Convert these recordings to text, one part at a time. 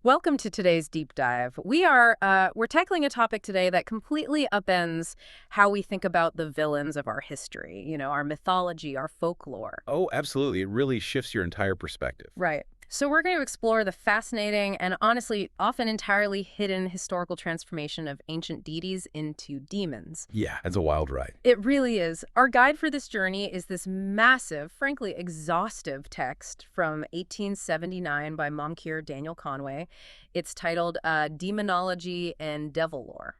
Welcome to today's deep dive. We're tackling a topic today that completely upends how we think about the villains of our history, our mythology, our folklore. Oh, absolutely. It really shifts your entire perspective. Right. So we're going to explore the fascinating and honestly often entirely hidden historical transformation of ancient deities into demons. Yeah, it's a wild ride. It really is. Our guide for this journey is this massive, frankly exhaustive text from 1879 by Moncure Daniel Conway. It's titled Demonology and Devil Lore.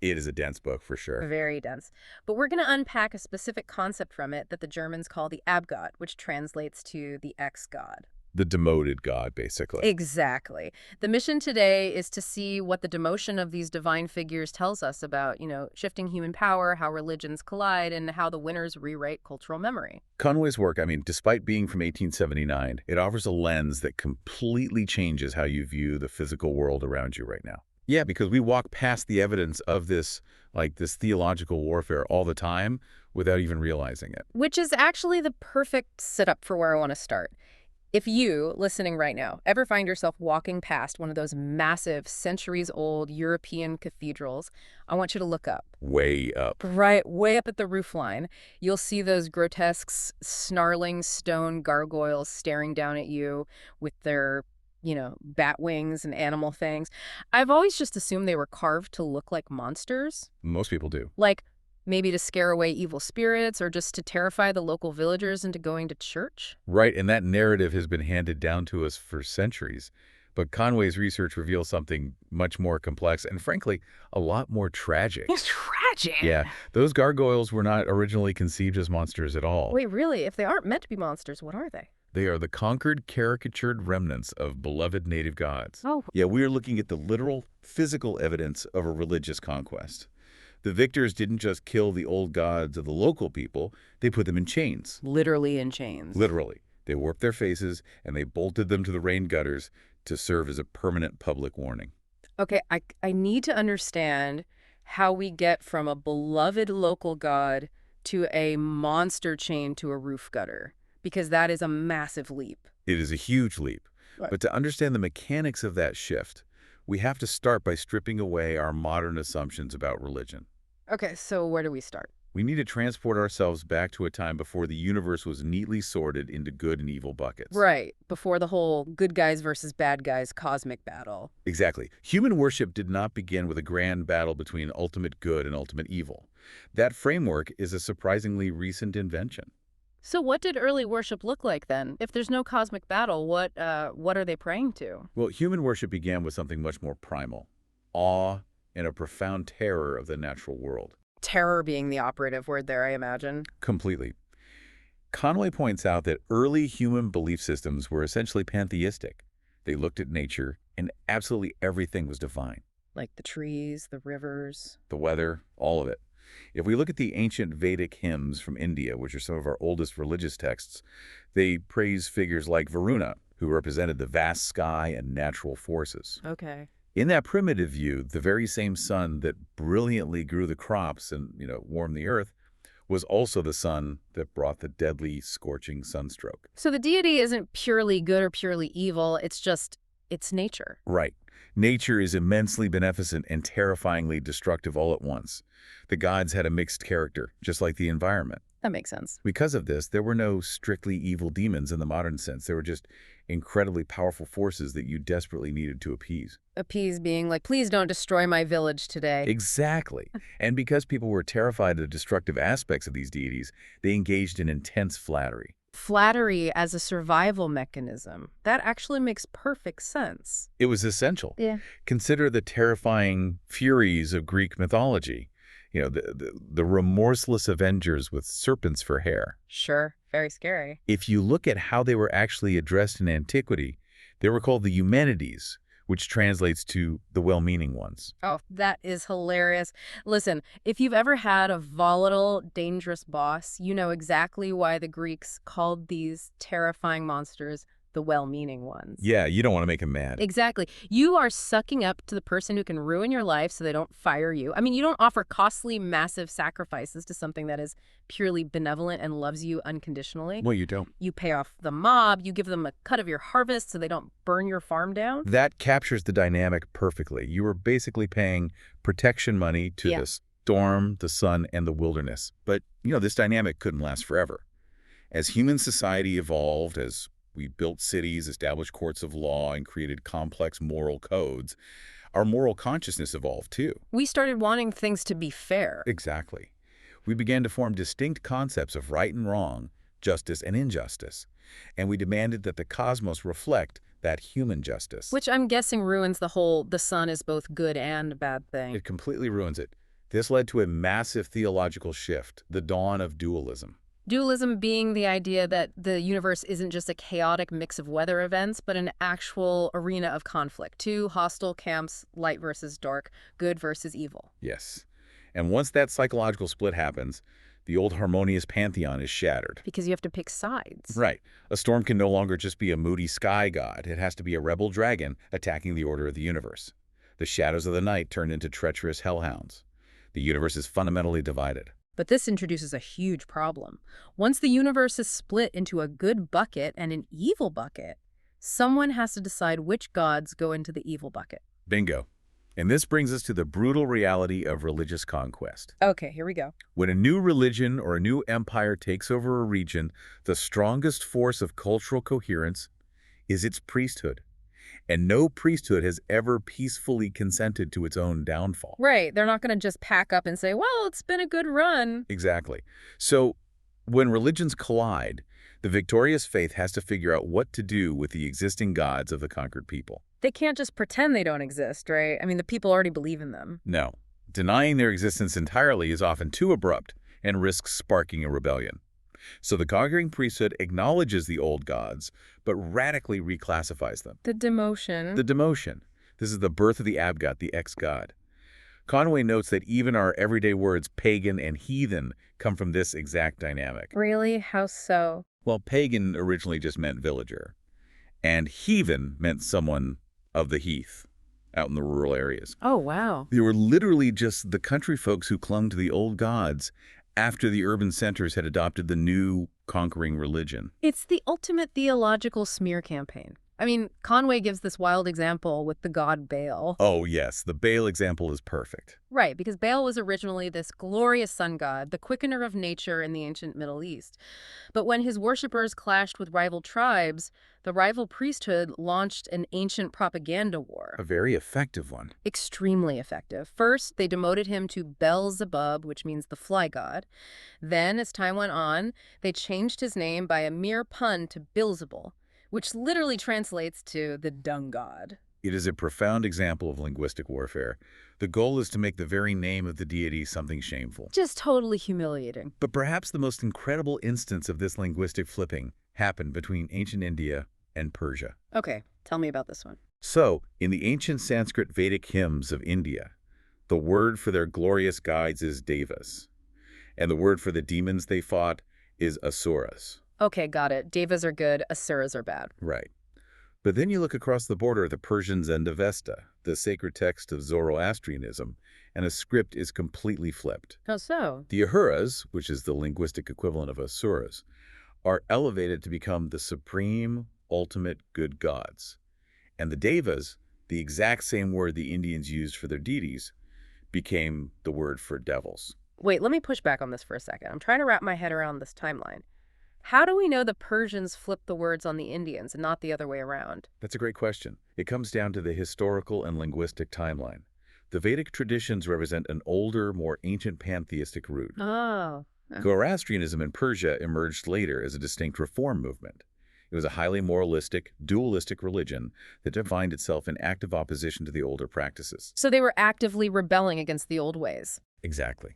It is a dense book for sure. Very dense. But we're going to unpack a specific concept from it that the Germans call the Abgott, which translates to the ex-god. The demoted god, basically. Exactly. The mission today is to see what the demotion of these divine figures tells us about, shifting human power, how religions collide, and how the winners rewrite cultural memory. Conway's work, despite being from 1879, it offers a lens that completely changes how you view the physical world around you right now. Yeah, because we walk past the evidence of this theological warfare all the time without even realizing it. Which is actually the perfect setup for where I want to start. If you, listening right now, ever find yourself walking past one of those massive, centuries-old European cathedrals, I want you to look up. Way up. Right, way up at the roofline. You'll see those grotesque, snarling stone gargoyles staring down at you with their, bat wings and animal fangs. I've always just assumed they were carved to look like monsters. Most people do. Like, maybe to scare away evil spirits or just to terrify the local villagers into going to church? Right, and that narrative has been handed down to us for centuries. But Conway's research reveals something much more complex and, frankly, a lot more tragic. It's tragic. Yeah, those gargoyles were not originally conceived as monsters at all. Wait, really? If they aren't meant to be monsters, what are they? They are the conquered, caricatured remnants of beloved native gods. Oh. Yeah, we are looking at the literal, physical evidence of a religious conquest. The victors didn't just kill the old gods of the local people, they put them in chains. Literally in chains. Literally. They warped their faces and they bolted them to the rain gutters to serve as a permanent public warning. Okay, I need to understand how we get from a beloved local god to a monster chained to a roof gutter, because that is a massive leap. It is a huge leap. Right. But to understand the mechanics of that shift, we have to start by stripping away our modern assumptions about religion. Okay, so where do we start? We need to transport ourselves back to a time before the universe was neatly sorted into good and evil buckets. Right, before the whole good guys versus bad guys cosmic battle. Exactly. Human worship did not begin with a grand battle between ultimate good and ultimate evil. That framework is a surprisingly recent invention. So what did early worship look like then? If there's no cosmic battle, what are they praying to? Well, human worship began with something much more primal: awe and a profound terror of the natural world. Terror being the operative word there, I imagine. Completely. Conway points out that early human belief systems were essentially pantheistic. They looked at nature, and absolutely everything was divine. Like the trees, the rivers. The weather, all of it. If we look at the ancient Vedic hymns from India, which are some of our oldest religious texts, they praise figures like Varuna, who represented the vast sky and natural forces. Okay. In that primitive view, the very same sun that brilliantly grew the crops and, warmed the earth was also the sun that brought the deadly, scorching sunstroke. So the deity isn't purely good or purely evil, it's nature. Right. Nature is immensely beneficent and terrifyingly destructive all at once. The gods had a mixed character, just like the environment. That makes sense. Because of this, there were no strictly evil demons in the modern sense. They were just incredibly powerful forces that you desperately needed to appease. Appease being like, please don't destroy my village today. Exactly. And because people were terrified of the destructive aspects of these deities, they engaged in intense flattery. Flattery as a survival mechanism. That actually makes perfect sense. It was essential. Yeah. Consider the terrifying Furies of Greek mythology. The remorseless avengers with serpents for hair. Sure, very scary. If you look at how they were actually addressed in antiquity, they were called the Eumenides, which translates to the well-meaning ones. Oh, that is hilarious. Listen, if you've ever had a volatile, dangerous boss, you know exactly why the Greeks called these terrifying monsters the well-meaning ones. Yeah, you don't want to make him mad. Exactly. You are sucking up to the person who can ruin your life so they don't fire you. I mean, you don't offer costly, massive sacrifices to something that is purely benevolent and loves you unconditionally. Well, you don't. You pay off the mob, you give them a cut of your harvest so they don't burn your farm down. That captures the dynamic perfectly. You were basically paying protection money to the storm, the sun, and the wilderness. But, this dynamic couldn't last forever. As human society evolved, as we built cities, established courts of law, and created complex moral codes, our moral consciousness evolved too. We started wanting things to be fair. Exactly. We began to form distinct concepts of right and wrong, justice and injustice, and we demanded that the cosmos reflect that human justice. Which I'm guessing ruins the whole the sun is both good and bad thing. It completely ruins it. This led to a massive theological shift, the dawn of dualism. Dualism being the idea that the universe isn't just a chaotic mix of weather events, but an actual arena of conflict. Two hostile camps, light versus dark, good versus evil. Yes. And once that psychological split happens, the old harmonious pantheon is shattered. Because you have to pick sides. Right. A storm can no longer just be a moody sky god. It has to be a rebel dragon attacking the order of the universe. The shadows of the night turn into treacherous hellhounds. The universe is fundamentally divided. But this introduces a huge problem. Once the universe is split into a good bucket and an evil bucket, someone has to decide which gods go into the evil bucket. Bingo. And this brings us to the brutal reality of religious conquest. Okay, here we go. When a new religion or a new empire takes over a region, the strongest force of cultural coherence is its priesthood. And no priesthood has ever peacefully consented to its own downfall. Right. They're not going to just pack up and say, well, it's been a good run. Exactly. So when religions collide, the victorious faith has to figure out what to do with the existing gods of the conquered people. They can't just pretend they don't exist, right? I mean, the people already believe in them. No. Denying their existence entirely is often too abrupt and risks sparking a rebellion. So the conquering priesthood acknowledges the old gods, but radically reclassifies them. The demotion. The demotion. This is the birth of the abgot, the ex-god. Conway notes that even our everyday words pagan and heathen come from this exact dynamic. Really? How so? Well, pagan originally just meant villager, and heathen meant someone of the heath, out in the rural areas. Oh, wow. They were literally just the country folks who clung to the old gods after the urban centers had adopted the new conquering religion. It's the ultimate theological smear campaign. I mean, Conway gives this wild example with the god Baal. Oh, yes. The Baal example is perfect. Right, because Baal was originally this glorious sun god, the quickener of nature in the ancient Middle East. But when his worshippers clashed with rival tribes, the rival priesthood launched an ancient propaganda war. A very effective one. Extremely effective. First, they demoted him to Beelzebub, which means the fly god. Then, as time went on, they changed his name by a mere pun to Beelzebul, which literally translates to the dung god. It is a profound example of linguistic warfare. The goal is to make the very name of the deity something shameful. Just totally humiliating. But perhaps the most incredible instance of this linguistic flipping happened between ancient India and Persia. Okay, tell me about this one. So, in the ancient Sanskrit Vedic hymns of India, the word for their glorious guides is devas, and the word for the demons they fought is asuras. Okay, got it. Devas are good, asuras are bad. Right. But then you look across the border at the Persian Zend-Avesta, the sacred text of Zoroastrianism, and a script is completely flipped. How so? The Ahuras, which is the linguistic equivalent of asuras, are elevated to become the supreme, ultimate good gods. And the devas, the exact same word the Indians used for their deities, became the word for devils. Wait, let me push back on this for a second. I'm trying to wrap my head around this timeline. How do we know the Persians flipped the words on the Indians and not the other way around? That's a great question. It comes down to the historical and linguistic timeline. The Vedic traditions represent an older, more ancient pantheistic root. Oh. Zoroastrianism in Persia emerged later as a distinct reform movement. It was a highly moralistic, dualistic religion that defined itself in active opposition to the older practices. So they were actively rebelling against the old ways. Exactly.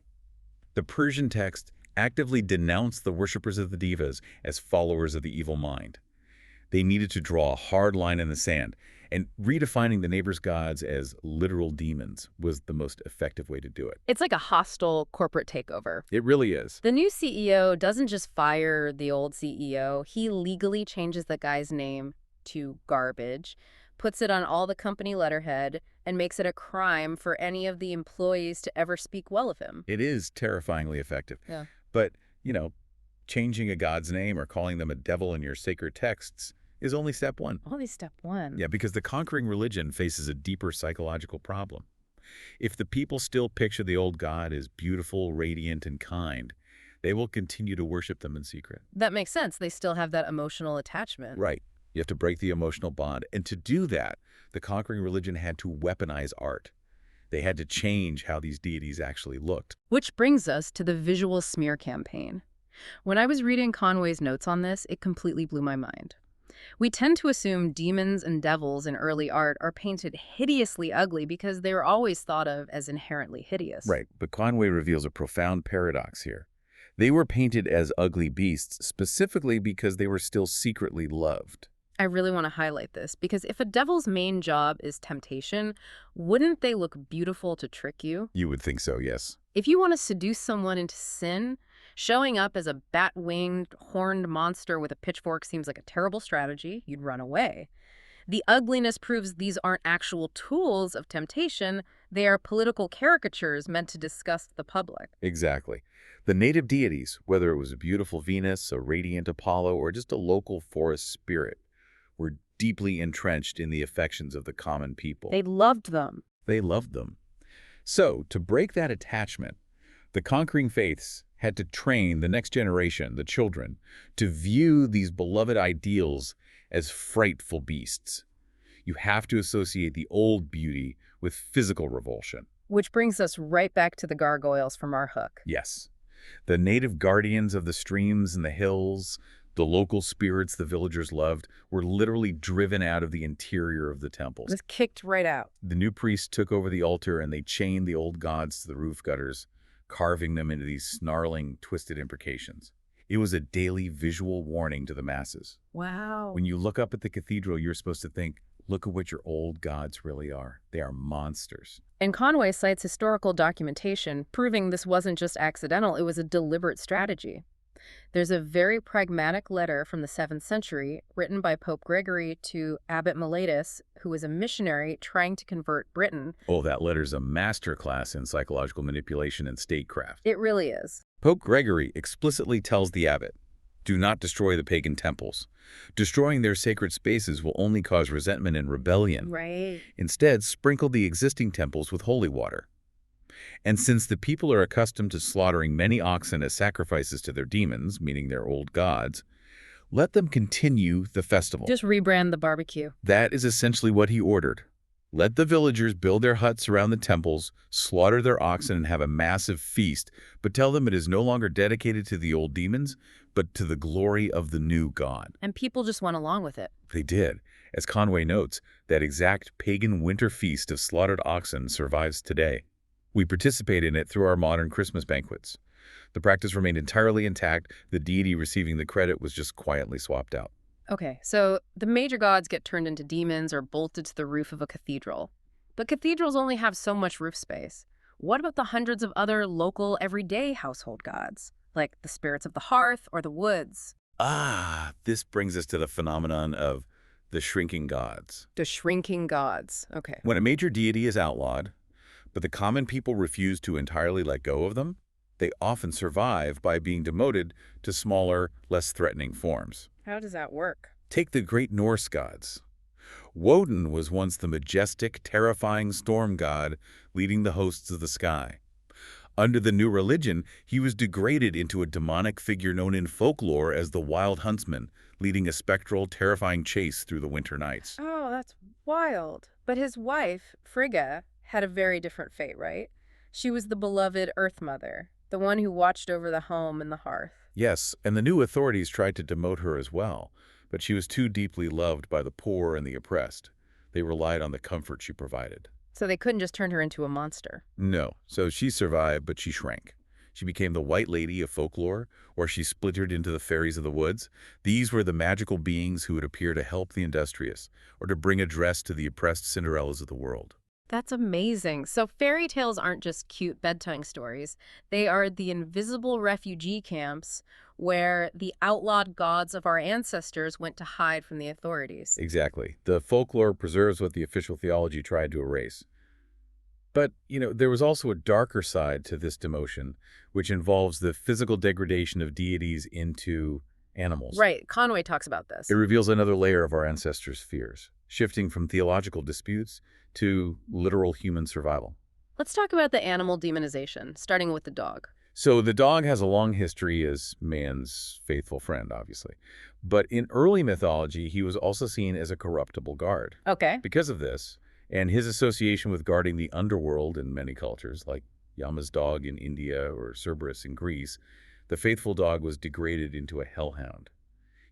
The Persian text actively denounced the worshippers of the devas as followers of the evil mind. They needed to draw a hard line in the sand, and redefining the neighbors' gods as literal demons was the most effective way to do it. It's like a hostile corporate takeover. It really is. The new CEO doesn't just fire the old CEO, he legally changes the guy's name to garbage, puts it on all the company letterhead, and makes it a crime for any of the employees to ever speak well of him. It is terrifyingly effective. Yeah. But, you know, changing a god's name or calling them a devil in your sacred texts is only step one. Only step one. Yeah, because the conquering religion faces a deeper psychological problem. If the people still picture the old god as beautiful, radiant, and kind, they will continue to worship them in secret. That makes sense. They still have that emotional attachment. Right. You have to break the emotional bond. And to do that, the conquering religion had to weaponize art. They had to change how these deities actually looked. Which brings us to the visual smear campaign. When I was reading Conway's notes on this, it completely blew my mind. We tend to assume demons and devils in early art are painted hideously ugly because they were always thought of as inherently hideous. Right, but Conway reveals a profound paradox here. They were painted as ugly beasts specifically because they were still secretly loved. I really want to highlight this because if a devil's main job is temptation, wouldn't they look beautiful to trick you? You would think so, yes. If you want to seduce someone into sin, showing up as a bat-winged, horned monster with a pitchfork seems like a terrible strategy. You'd run away. The ugliness proves these aren't actual tools of temptation. They are political caricatures meant to disgust the public. Exactly. The native deities, whether it was a beautiful Venus, a radiant Apollo, or just a local forest spirit, were deeply entrenched in the affections of the common people. They loved them. They loved them. So, to break that attachment, the conquering faiths had to train the next generation, the children, to view these beloved ideals as frightful beasts. You have to associate the old beauty with physical revulsion. Which brings us right back to the gargoyles from our hook. Yes. The native guardians of the streams and the hills, the local spirits the villagers loved, were literally driven out of the interior of the temples. Just kicked right out. The new priests took over the altar and they chained the old gods to the roof gutters, carving them into these snarling, twisted imprecations. It was a daily visual warning to the masses. Wow. When you look up at the cathedral, you're supposed to think, look at what your old gods really are. They are monsters. And Conway cites historical documentation proving this wasn't just accidental, it was a deliberate strategy. There's a very pragmatic letter from the 7th century written by Pope Gregory to Abbot Mellitus, who was a missionary trying to convert Britain. Oh, that letter's a masterclass in psychological manipulation and statecraft. It really is. Pope Gregory explicitly tells the abbot, do not destroy the pagan temples. Destroying their sacred spaces will only cause resentment and rebellion. Right. Instead, sprinkle the existing temples with holy water. And since the people are accustomed to slaughtering many oxen as sacrifices to their demons, meaning their old gods, let them continue the festival. Just rebrand the barbecue. That is essentially what he ordered. Let the villagers build their huts around the temples, slaughter their oxen, and have a massive feast, but tell them it is no longer dedicated to the old demons, but to the glory of the new god. And people just went along with it. They did. As Conway notes, that exact pagan winter feast of slaughtered oxen survives today. We participate in it through our modern Christmas banquets. The practice remained entirely intact. The deity receiving the credit was just quietly swapped out. Okay, so the major gods get turned into demons or bolted to the roof of a cathedral. But cathedrals only have so much roof space. What about the hundreds of other local, everyday household gods, like the spirits of the hearth or the woods? This brings us to the phenomenon of the shrinking gods. The shrinking gods. Okay. When a major deity is outlawed, but the common people refuse to entirely let go of them, they often survive by being demoted to smaller, less threatening forms. How does that work? Take the great Norse gods. Woden was once the majestic, terrifying storm god leading the hosts of the sky. Under the new religion, he was degraded into a demonic figure known in folklore as the Wild Huntsman, leading a spectral, terrifying chase through the winter nights. Oh, that's wild. But his wife, Frigga, had a very different fate, right? She was the beloved Earth Mother, the one who watched over the home and the hearth. Yes, and the new authorities tried to demote her as well, but she was too deeply loved by the poor and the oppressed. They relied on the comfort she provided. So they couldn't just turn her into a monster. No, so she survived, but she shrank. She became the White Lady of folklore, or she splintered into the Fairies of the woods. These were the magical beings who would appear to help the industrious, or to bring address to the oppressed Cinderellas of the world. That's amazing. So fairy tales aren't just cute bedtime stories. They are the invisible refugee camps where the outlawed gods of our ancestors went to hide from the authorities. Exactly. The folklore preserves what the official theology tried to erase. But, there was also a darker side to this demotion, which involves the physical degradation of deities into animals. Right, Conway talks about It this. reveals another layer of our ancestors' fears, shifting from theological disputes to literal human survival. Let's talk about the animal demonization, starting with the dog. So the dog has a long history as man's faithful friend, obviously. But in early mythology, he was also seen as a corruptible guard. Okay. Because of this, and his association with guarding the underworld in many cultures, like Yama's dog in India or Cerberus in Greece, the faithful dog was degraded into a hellhound.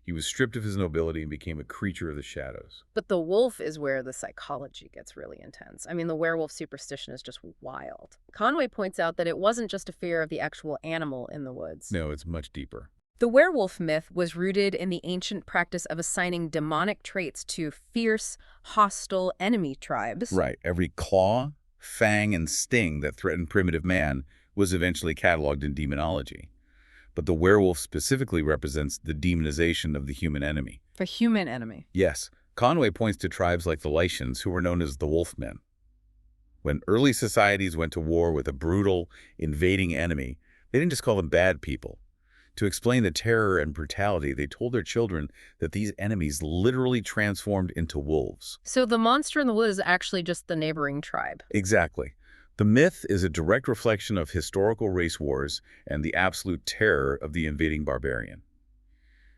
He was stripped of his nobility and became a creature of the shadows. But the wolf is where the psychology gets really intense. I mean, the werewolf superstition is just wild. Conway points out that it wasn't just a fear of the actual animal in the woods. No, it's much deeper. The werewolf myth was rooted in the ancient practice of assigning demonic traits to fierce, hostile enemy tribes. Right. Every claw, fang, and sting that threatened primitive man was eventually cataloged in demonology. But the werewolf specifically represents the demonization of the human enemy. The human enemy. Yes, Conway points to tribes like the Lycians, who were known as the Wolfmen. When early societies went to war with a brutal, invading enemy, they didn't just call them bad people. To explain the terror and brutality, they told their children that these enemies literally transformed into wolves. So the monster in the woods is actually just the neighboring tribe. Exactly. The myth is a direct reflection of historical race wars and the absolute terror of the invading barbarian.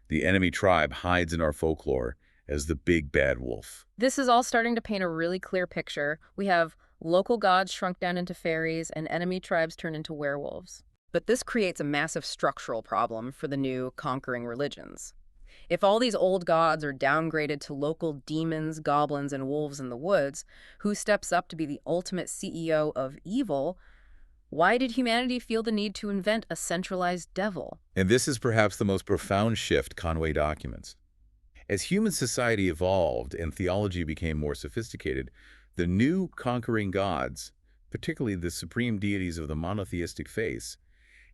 The enemy tribe hides in our folklore as the big bad wolf. This is all starting to paint a really clear picture. We have local gods shrunk down into fairies and enemy tribes turned into werewolves. But this creates a massive structural problem for the new conquering religions. If all these old gods are downgraded to local demons, goblins, and wolves in the woods, who steps up to be the ultimate CEO of evil? Why did humanity feel the need to invent a centralized devil? And this is perhaps the most profound shift Conway documents. As human society evolved and theology became more sophisticated, the new conquering gods, particularly the supreme deities of the monotheistic faith,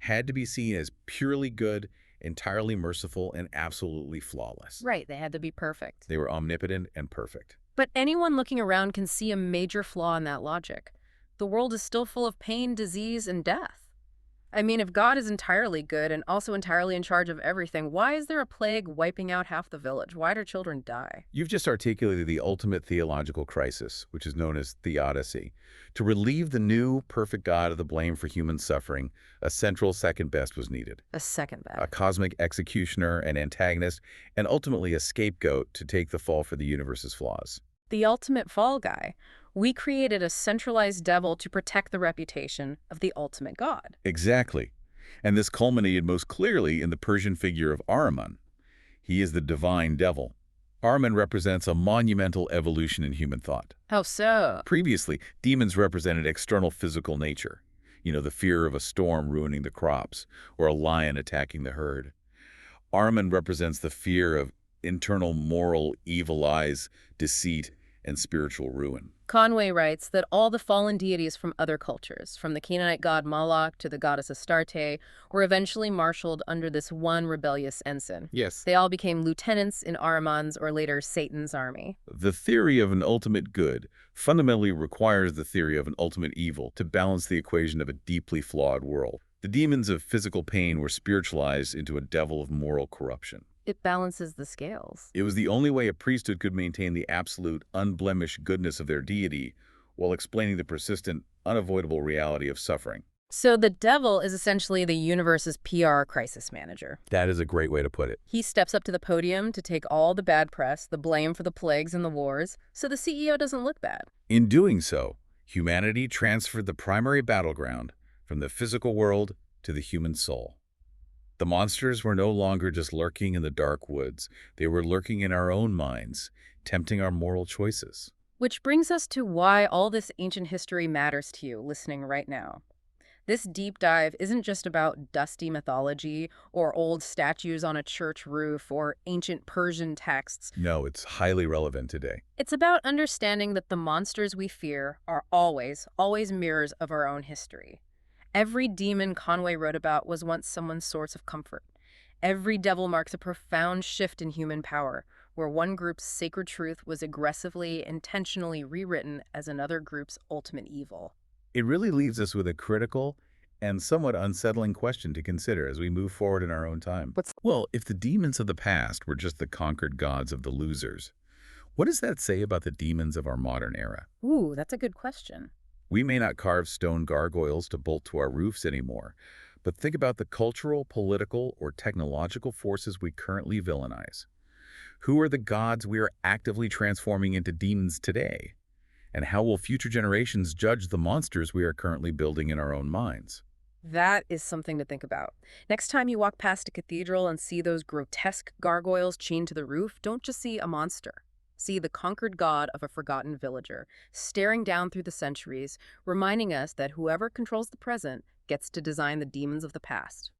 had to be seen as purely good, entirely merciful, and absolutely flawless. Right, they had to be perfect. They were omnipotent and perfect. But anyone looking around can see a major flaw in that logic. The world is still full of pain, disease, and death. I mean, if God is entirely good and also entirely in charge of everything, why is there a plague wiping out half the village? Why do children die? You've just articulated the ultimate theological crisis, which is known as theodicy. To relieve the new, perfect God of the blame for human suffering, a central second best was needed. A second A bad. cosmic executioner, an antagonist, and ultimately a scapegoat to take the fall for the universe's flaws. The ultimate fall guy. We created a centralized devil to protect the reputation of the ultimate god. Exactly. And this culminated most clearly in the Persian figure of Ahriman. He is the divine devil. Ahriman represents a monumental evolution in human thought. How so? Previously, demons represented external physical nature. The fear of a storm ruining the crops, or a lion attacking the herd. Ahriman represents the fear of internal moral evil eyes, deceit, and spiritual ruin. Conway writes that all the fallen deities from other cultures, from the Canaanite god Moloch to the goddess Astarte, were eventually marshaled under this one rebellious ensign. Yes. They all became lieutenants in Ahriman's, or later Satan's, army. The theory of an ultimate good fundamentally requires the theory of an ultimate evil to balance the equation of a deeply flawed world. The demons of physical pain were spiritualized into a devil of moral corruption. It balances the scales. It was the only way a priesthood could maintain the absolute, unblemished goodness of their deity while explaining the persistent, unavoidable reality of suffering. So the devil is essentially the universe's PR crisis manager. That is a great way to put it. He steps up to the podium to take all the bad press, the blame for the plagues and the wars, so the CEO doesn't look bad. In doing so, humanity transferred the primary battleground from the physical world to the human soul. The monsters were no longer just lurking in the dark woods. They were lurking in our own minds, tempting our moral choices. Which brings us to why all this ancient history matters to you listening right now. This deep dive isn't just about dusty mythology or old statues on a church roof or ancient Persian texts. No, it's highly relevant today. It's about understanding that the monsters we fear are always mirrors of our own history. Every demon Conway wrote about was once someone's source of comfort. Every devil marks a profound shift in human power, where one group's sacred truth was aggressively, intentionally rewritten as another group's ultimate evil. It really leaves us with a critical and somewhat unsettling question to consider as we move forward in our own time. What's Well, if the demons of the past were just the conquered gods of the losers, what does that say about the demons of our modern era? Ooh, that's a good question. We may not carve stone gargoyles to bolt to our roofs anymore, but think about the cultural, political, or technological forces we currently villainize. Who are the gods we are actively transforming into demons today? And how will future generations judge the monsters we are currently building in our own minds? That is something to think about. Next time you walk past a cathedral and see those grotesque gargoyles chained to the roof, don't just see a monster. See the conquered god of a forgotten villager, staring down through the centuries, reminding us that whoever controls the present gets to design the demons of the past.